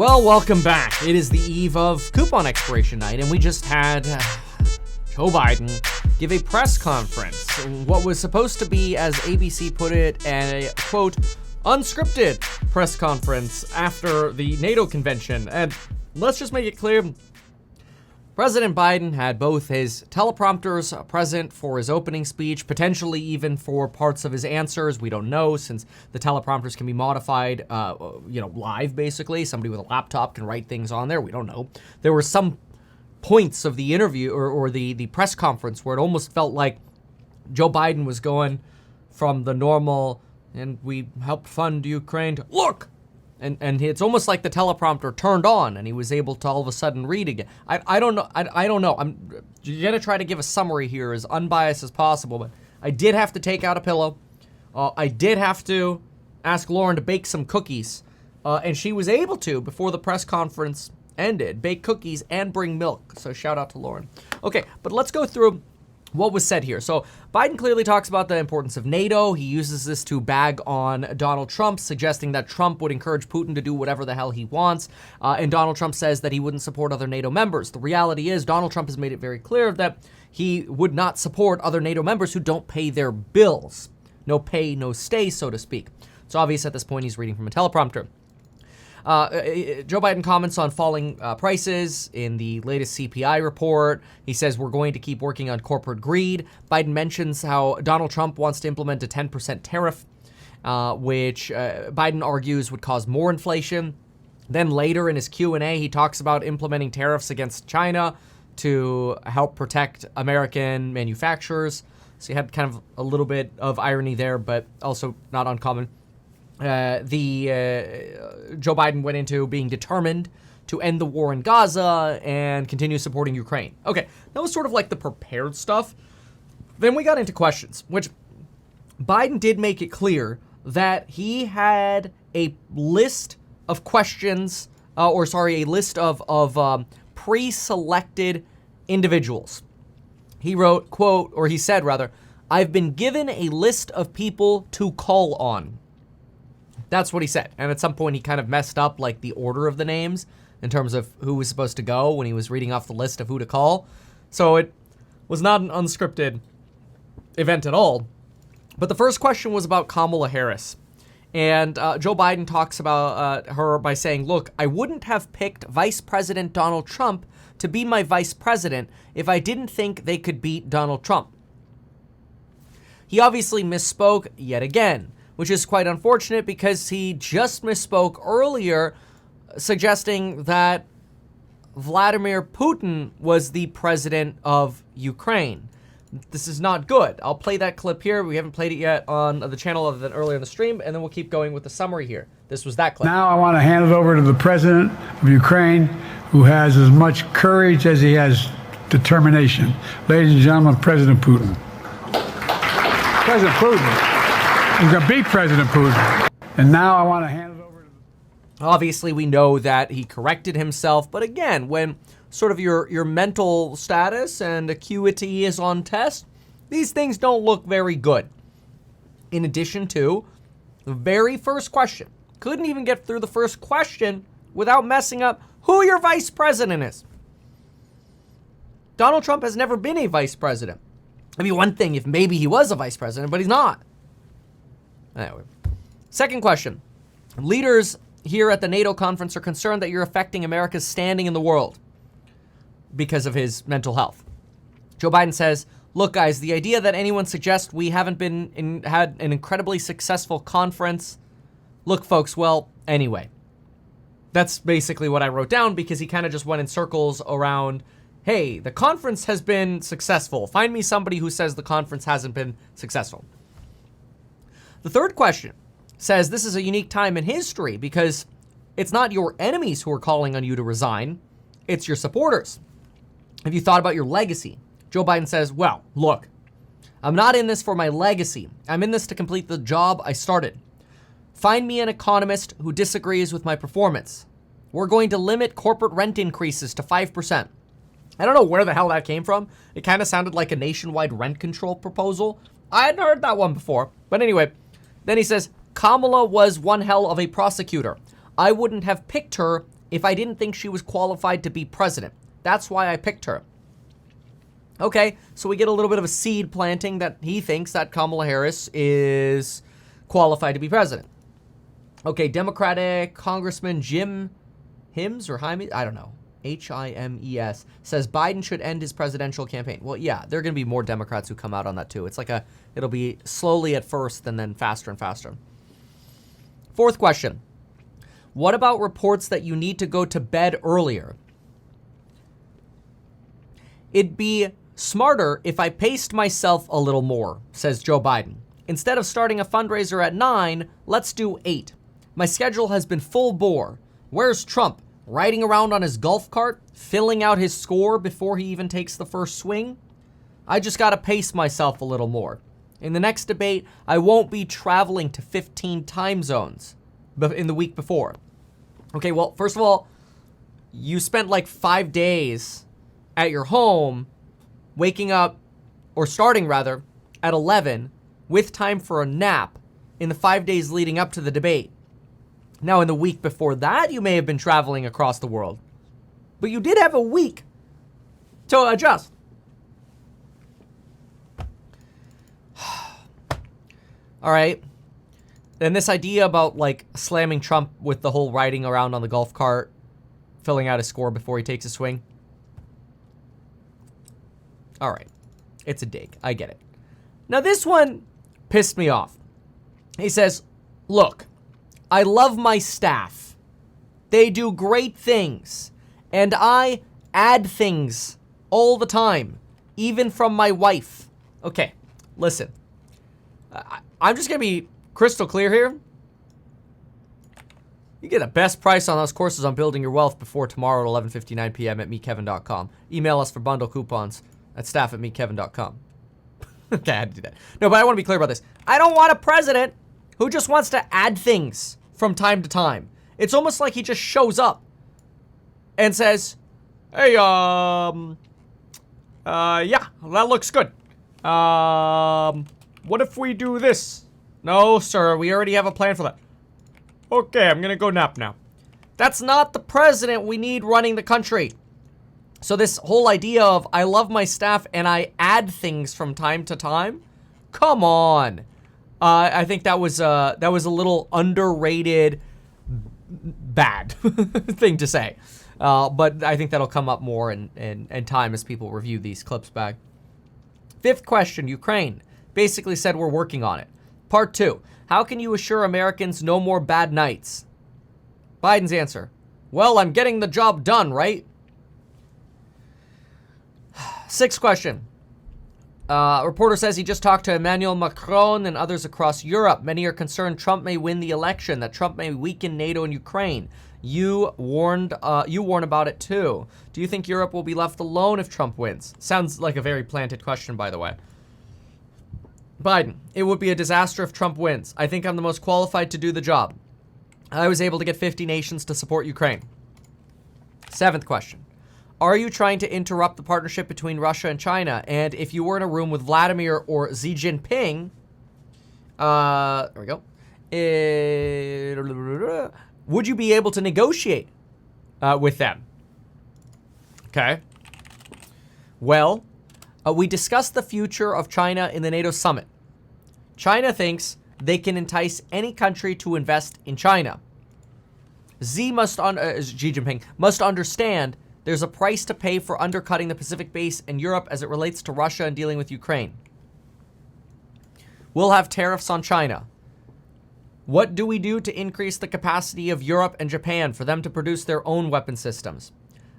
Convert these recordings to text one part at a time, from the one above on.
Well, welcome back. It is the eve of coupon expiration night, and we just had Joe Biden give a press conference. What was supposed to be, as ABC put it, a, quote, unscripted press conference after the NATO convention. And let's just make it clear, President Biden had both his teleprompters present for his opening speech, potentially even for parts of his answers. We don't know, since the teleprompters can be modified, live, basically. Somebody with a laptop can write things on there. We don't know. There were some points of the interview or the press conference where it almost felt like Joe Biden was going from the normal, and we helped fund Ukraine, to, look! And it's almost like the teleprompter turned on and he was able to all of a sudden read again. I don't know. I don't know. I'm going to try to give a summary here as unbiased as possible, but I did have to take out a pillow. I did have to ask Lauren to bake some cookies, and she was able to, before the press conference ended, bake cookies and bring milk. So shout out to Lauren. Okay, but let's go through what was said here. So Biden clearly talks about the importance of NATO. He uses this to bag on Donald Trump, suggesting that Trump would encourage Putin to do whatever the hell he wants. And Donald Trump says that he wouldn't support other NATO members. The reality is Donald Trump has made it very clear that he would not support other NATO members who don't pay their bills. No pay, no stay, so to speak. It's obvious at this point he's reading from a teleprompter. Joe Biden comments on falling prices in the latest CPI report. He says we're going to keep working on corporate greed. Biden mentions how Donald Trump wants to implement a 10% tariff, which Biden argues would cause more inflation. Then later in his Q&A, he talks about implementing tariffs against China to help protect American manufacturers. So you had kind of a little bit of irony there, but also not uncommon. Joe Biden went into being determined to end the war in Gaza and continue supporting Ukraine. Okay, that was sort of like the prepared stuff. Then we got into questions, which Biden did make it clear that he had a list of questions, a list of pre-selected individuals. He wrote, quote, or he said rather, I've been given a list of people to call on. That's what he said. And at some point, he kind of messed up like the order of the names in terms of who was supposed to go when he was reading off the list of who to call. So it was not an unscripted event at all. But the first question was about Kamala Harris. And Joe Biden talks about her by saying, look, I wouldn't have picked Vice President Donald Trump to be my vice president if I didn't think they could beat Donald Trump. He obviously misspoke yet again, which is quite unfortunate because he just misspoke earlier, suggesting that Vladimir Putin was the president of Ukraine. This is not good. I'll play that clip here. We haven't played it yet on the channel other than earlier in the stream, and then we'll keep going with the summary here. This was that clip. Now I want to hand it over to the president of Ukraine, who has as much courage as he has determination. Ladies and gentlemen, President Putin. President Putin. He's going to beat President Putin. And now I want to hand it over to Obviously, we know that he corrected himself. But again, when sort of your mental status and acuity is on test, these things don't look very good. In addition to the very first question. Couldn't even get through the first question without messing up who your vice president is. Donald Trump has never been a vice president. It'd be one thing if maybe he was a vice president, but he's not. Anyway, second question. Leaders here at the NATO conference are concerned that you're affecting America's standing in the world because of his mental health. Joe Biden says, look, guys, the idea that anyone suggests we haven't had an incredibly successful conference. Look, folks, well, anyway. That's basically what I wrote down because he kind of just went in circles around, hey, the conference has been successful. Find me somebody who says the conference hasn't been successful. The third question says this is a unique time in history because it's not your enemies who are calling on you to resign. It's your supporters. Have you thought about your legacy? Joe Biden says, well, look, I'm not in this for my legacy. I'm in this to complete the job I started. Find me an economist who disagrees with my performance. We're going to limit corporate rent increases to 5%. I don't know where the hell that came from. It kind of sounded like a nationwide rent control proposal. I hadn't heard that one before. But anyway, then he says, Kamala was one hell of a prosecutor. I wouldn't have picked her if I didn't think she was qualified to be president. That's why I picked her. Okay, so we get a little bit of a seed planting that he thinks that Kamala Harris is qualified to be president. Okay, Democratic Congressman Jim Himes or Himes, I don't know, Himes, says Biden should end his presidential campaign. Well, yeah, there are going to be more Democrats who come out on that too. It's like it'll be slowly at first and then faster and faster. Fourth question. What about reports that you need to go to bed earlier? It'd be smarter if I paced myself a little more, says Joe Biden. Instead of starting a fundraiser at 9, let's do 8. My schedule has been full bore. Where's Trump? Riding around on his golf cart, filling out his score before he even takes the first swing? I just gotta pace myself a little more. In the next debate, I won't be traveling to 15 time zones in the week before. Okay, well, first of all, you spent like 5 days at your home, waking up, or starting rather, at 11, with time for a nap in the 5 days leading up to the debate. Now, in the week before that, you may have been traveling across the world, but you did have a week to adjust. All right. And this idea about like slamming Trump with the whole riding around on the golf cart, filling out his score before he takes a swing. All right. It's a dig. I get it. Now, this one pissed me off. He says, look, I love my staff. They do great things. And I add things all the time, even from my wife. Okay, listen. I'm just going to be crystal clear here. You get the best price on those courses on building your wealth before tomorrow at 11:59 p.m. at meetkevin.com. Email us for bundle coupons at staff@meetkevin.com. Okay, I had to do that. No, but I want to be clear about this. I don't want a president who just wants to add things from time to time. It's almost like he just shows up and says, hey, yeah, that looks good. What if we do this? No, sir, we already have a plan for that. Okay, I'm gonna go nap now. That's not the president we need running the country. So this whole idea of I love my staff and I add things from time to time, come on. I think that was a little underrated, bad thing to say. But I think that'll come up more in time as people review these clips back. Fifth question, Ukraine basically said we're working on it. Part 2, how can you assure Americans no more bad nights? Biden's answer, well, I'm getting the job done, right? Sixth question. A reporter says he just talked to Emmanuel Macron and others across Europe. Many are concerned Trump may win the election, that Trump may weaken NATO and Ukraine. You warn about it too. Do you think Europe will be left alone if Trump wins? Sounds like a very planted question, by the way. Biden, it would be a disaster if Trump wins. I think I'm the most qualified to do the job. I was able to get 50 nations to support Ukraine. Seventh question. Are you trying to interrupt the partnership between Russia and China? And if you were in a room with Vladimir or Xi Jinping, there we go. Would you be able to negotiate with them? Okay. Well, we discussed the future of China in the NATO summit. China thinks they can entice any country to invest in China. Xi Jinping must understand there's a price to pay for undercutting the Pacific base in Europe as it relates to Russia and dealing with Ukraine. We'll have tariffs on China. What do we do to increase the capacity of Europe and Japan for them to produce their own weapon systems?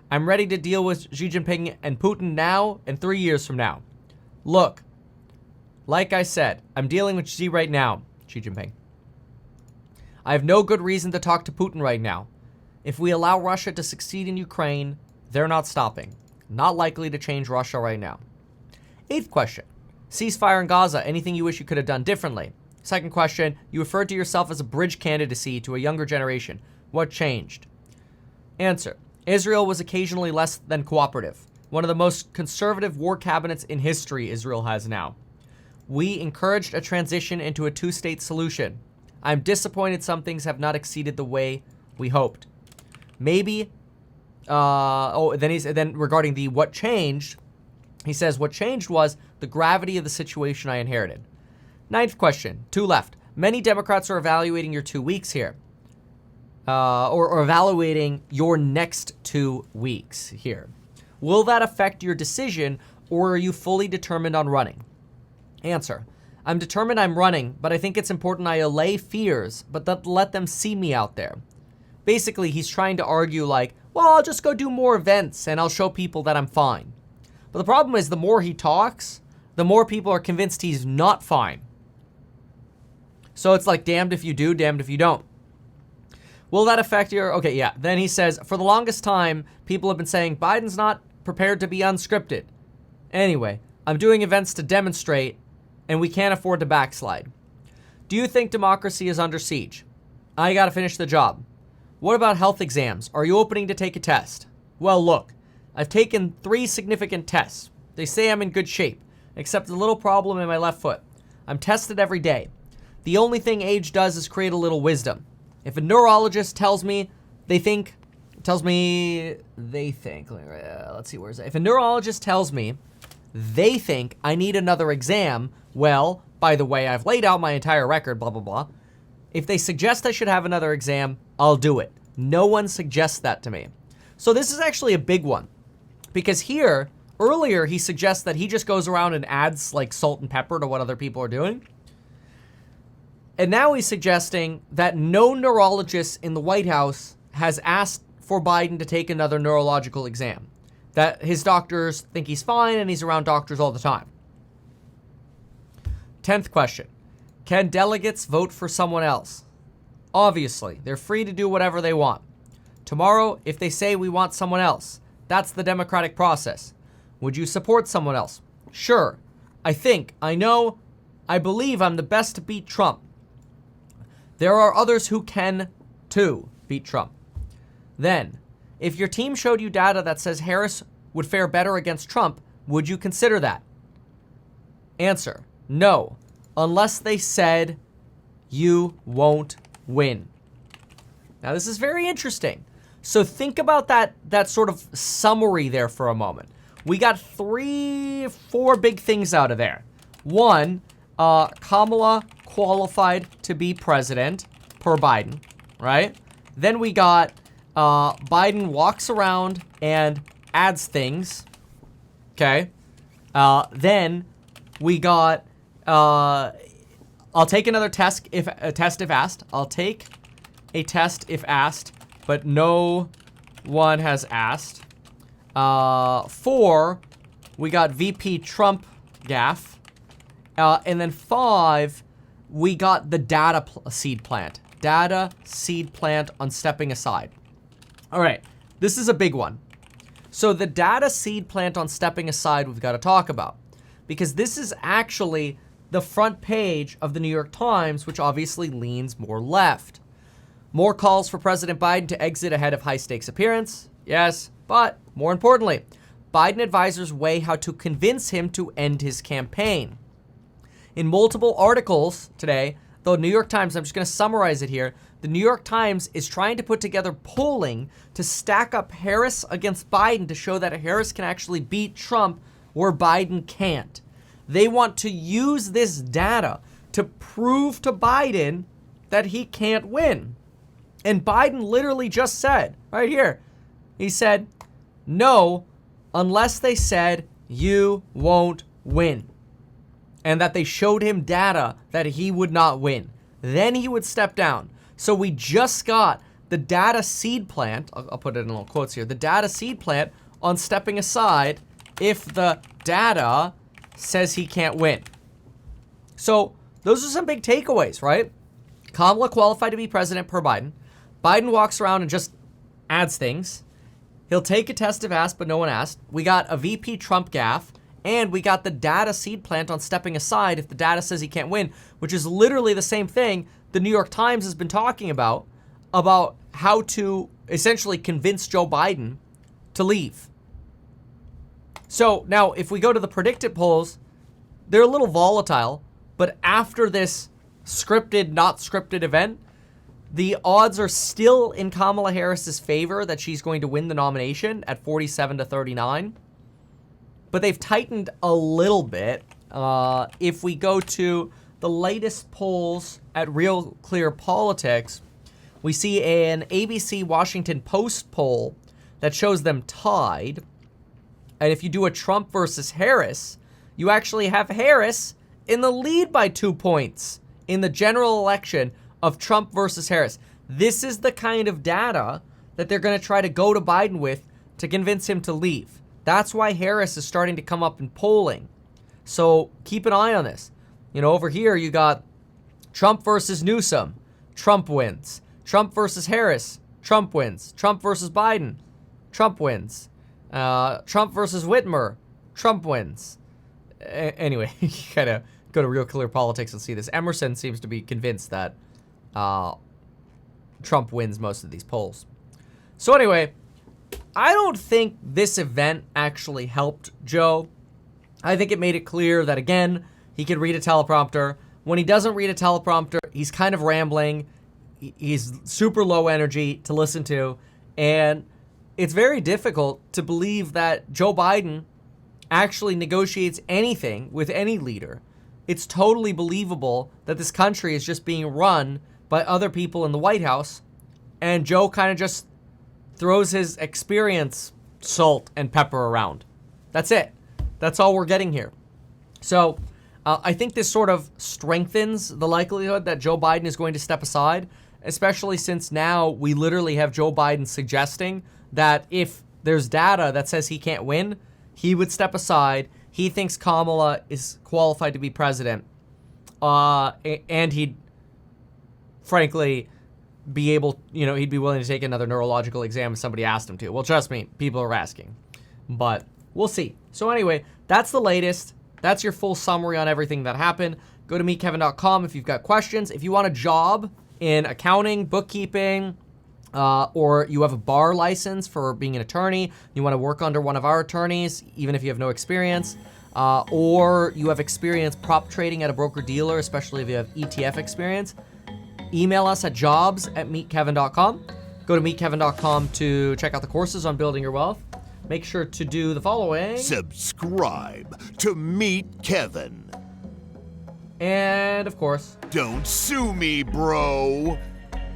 I'm ready to deal with Xi Jinping and Putin now and 3 years from now. Look, like I said, I'm dealing with Xi right now, Xi Jinping. I have no good reason to talk to Putin right now. If we allow Russia to succeed in Ukraine, they're not stopping. Not likely to change Russia right now. Eighth question. Ceasefire in Gaza. Anything you wish you could have done differently? Second question. You referred to yourself as a bridge candidacy to a younger generation. What changed? Answer. Israel was occasionally less than cooperative. One of the most conservative war cabinets in history Israel has now. We encouraged a transition into a two-state solution. I'm disappointed some things have not exceeded the way we hoped. Maybe, then regarding the what changed, he says, what changed was the gravity of the situation I inherited. 9th question, 2 left. Many Democrats are evaluating your 2 weeks here. Or evaluating your next 2 weeks here. Will that affect your decision, or are you fully determined on running? Answer. I'm determined I'm running, but I think it's important I allay fears, but let them see me out there. Basically, he's trying to argue like, well, I'll just go do more events and I'll show people that I'm fine. But the problem is the more he talks, the more people are convinced he's not fine. So it's like damned if you do, damned if you don't. Will that affect your... Okay, yeah. Then he says, for the longest time, people have been saying Biden's not prepared to be unscripted. Anyway, I'm doing events to demonstrate, and we can't afford to backslide. Do you think democracy is under siege? I gotta finish the job. What about health exams? Are you opening to take a test? Well, look, I've taken 3 significant tests. They say I'm in good shape, except a little problem in my left foot. I'm tested every day. The only thing age does is create a little wisdom. If a neurologist tells me let's see, where is it? If a neurologist tells me they think I need another exam, well, by the way, I've laid out my entire record, blah, blah, blah. If they suggest I should have another exam, I'll do it. No one suggests that to me. So this is actually a big one, because here, earlier, he suggests that he just goes around and adds like salt and pepper to what other people are doing. And now he's suggesting that no neurologist in the White House has asked for Biden to take another neurological exam. That his doctors think he's fine and he's around doctors all the time. 10th question. Can delegates vote for someone else? Obviously, they're free to do whatever they want. Tomorrow, if they say we want someone else, that's the democratic process. Would you support someone else? Sure. I believe I'm the best to beat Trump. There are others who can, too, beat Trump. Then, if your team showed you data that says Harris would fare better against Trump, would you consider that? Answer, no, unless they said you won't win. Now, this is very interesting. So think about that sort of summary there for a moment. We got 4 big things out of there. 1, Kamala qualified to be president per Biden, right? Then we got Biden walks around and adds things, okay? Then we got I'll take another test if asked. I'll take a test if asked, but no one has asked. 4, we got VP Trump gaffe. And then 5, we got the data seed plant. Data seed plant on stepping aside. All right, this is a big one. So the data seed plant on stepping aside we've got to talk about, because this is actually the front page of the New York Times, which obviously leans more left. More calls for President Biden to exit ahead of high-stakes appearance. Yes, but more importantly, Biden advisors weigh how to convince him to end his campaign. In multiple articles today, the New York Times, I'm just going to summarize it here. The New York Times is trying to put together polling to stack up Harris against Biden to show that Harris can actually beat Trump where Biden can't. They want to use this data to prove to Biden that he can't win. And Biden literally just said, right here, he said, no, unless they said you won't win. And that they showed him data that he would not win. Then he would step down. So we just got the data seed plant, I'll put it in little quotes here, the data seed plant on stepping aside if the data says he can't win. So those are some big takeaways, right? Kamala qualified to be president per Biden. Biden walks around and just adds things. He'll take a test if asked, but no one asked. We got a VP Trump gaffe. And we got the data seed plant on stepping aside if the data says he can't win, which is literally the same thing the New York Times has been talking about how to essentially convince Joe Biden to leave. So now if we go to the predicted polls, they're a little volatile, but after this scripted, not scripted event, The odds are still in Kamala Harris's favor that she's going to win the nomination at 47-39. But they've tightened a little bit. If we go to the latest polls at Real Clear Politics, we see an ABC Washington Post poll that shows them tied. And if you do a Trump versus Harris, you actually have Harris in the lead by 2 points in the general election of Trump versus Harris. This is the kind of data that they're going to try to go to Biden with to convince him to leave. That's why Harris is starting to come up in polling. So keep an eye on this. You know, over here you got Trump versus Newsom. Trump wins. Trump versus Harris. Trump wins. Trump versus Biden. Trump wins. Trump versus Whitmer. Trump wins. Anyway, you gotta go to Real Clear Politics and see this. Emerson seems to be convinced that Trump wins most of these polls. So anyway, I don't think this event actually helped Joe. I think it made it clear that, again, he could read a teleprompter. When he doesn't read a teleprompter, he's kind of rambling. He's super low energy to listen to. And it's very difficult to believe that Joe Biden actually negotiates anything with any leader. It's totally believable that this country is just being run by other people in the White House, and Joe kind of just throws his experience, salt, and pepper around. That's it. That's all we're getting here. So I think this sort of strengthens the likelihood that Joe Biden is going to step aside, especially since now we literally have Joe Biden suggesting that if there's data that says he can't win, he would step aside. He thinks Kamala is qualified to be president. And he'd, frankly, be able, he'd be willing to take another neurological exam if somebody asked him to. Well, trust me, people are asking. But we'll see. So anyway, that's the latest. That's your full summary on everything that happened. Go to meetkevin.com if you've got questions. If you want a job in accounting, bookkeeping, or you have a bar license for being an attorney, you want to work under one of our attorneys, even if you have no experience, or you have experience prop trading at a broker-dealer, especially if you have ETF experience, email us at jobs@meetkevin.com. Go to meetkevin.com to check out the courses on building your wealth. Make sure to do the following. Subscribe to Meet Kevin. And, of course, don't sue me, bro.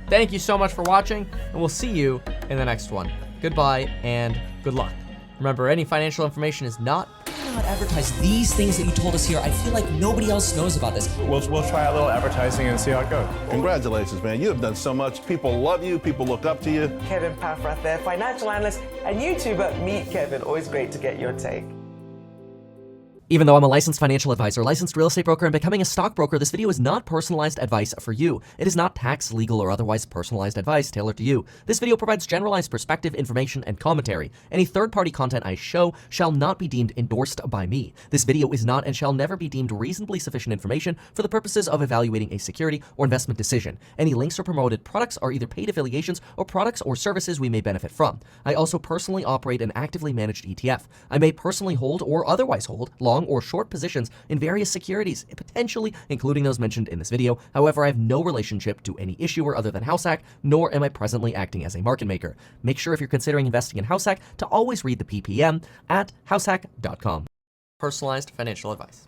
Thank you so much for watching, and we'll see you in the next one. Goodbye, and good luck. Remember, any financial information is not... not advertise these things that you told us here. I feel like nobody else knows about this. We'll try a little advertising and see how it goes. Congratulations, man. You have done so much. People love you. People look up to you. Kevin Paffrath there, financial analyst and YouTuber. Meet Kevin. Always great to get your take. Even though I'm a licensed financial advisor, licensed real estate broker, and becoming a stockbroker, this video is not personalized advice for you. It is not tax, legal, or otherwise personalized advice tailored to you. This video provides generalized perspective, information, and commentary. Any third-party content I show shall not be deemed endorsed by me. This video is not and shall never be deemed reasonably sufficient information for the purposes of evaluating a security or investment decision. Any links or promoted products are either paid affiliations or products or services we may benefit from. I also personally operate an actively managed ETF. I may personally hold or otherwise hold long or short positions in various securities, potentially including those mentioned in this video. However, I have no relationship to any issuer other than HouseHack, nor am I presently acting as a market maker. Make sure if you're considering investing in HouseHack to always read the PPM at househack.com. Personalized financial advice.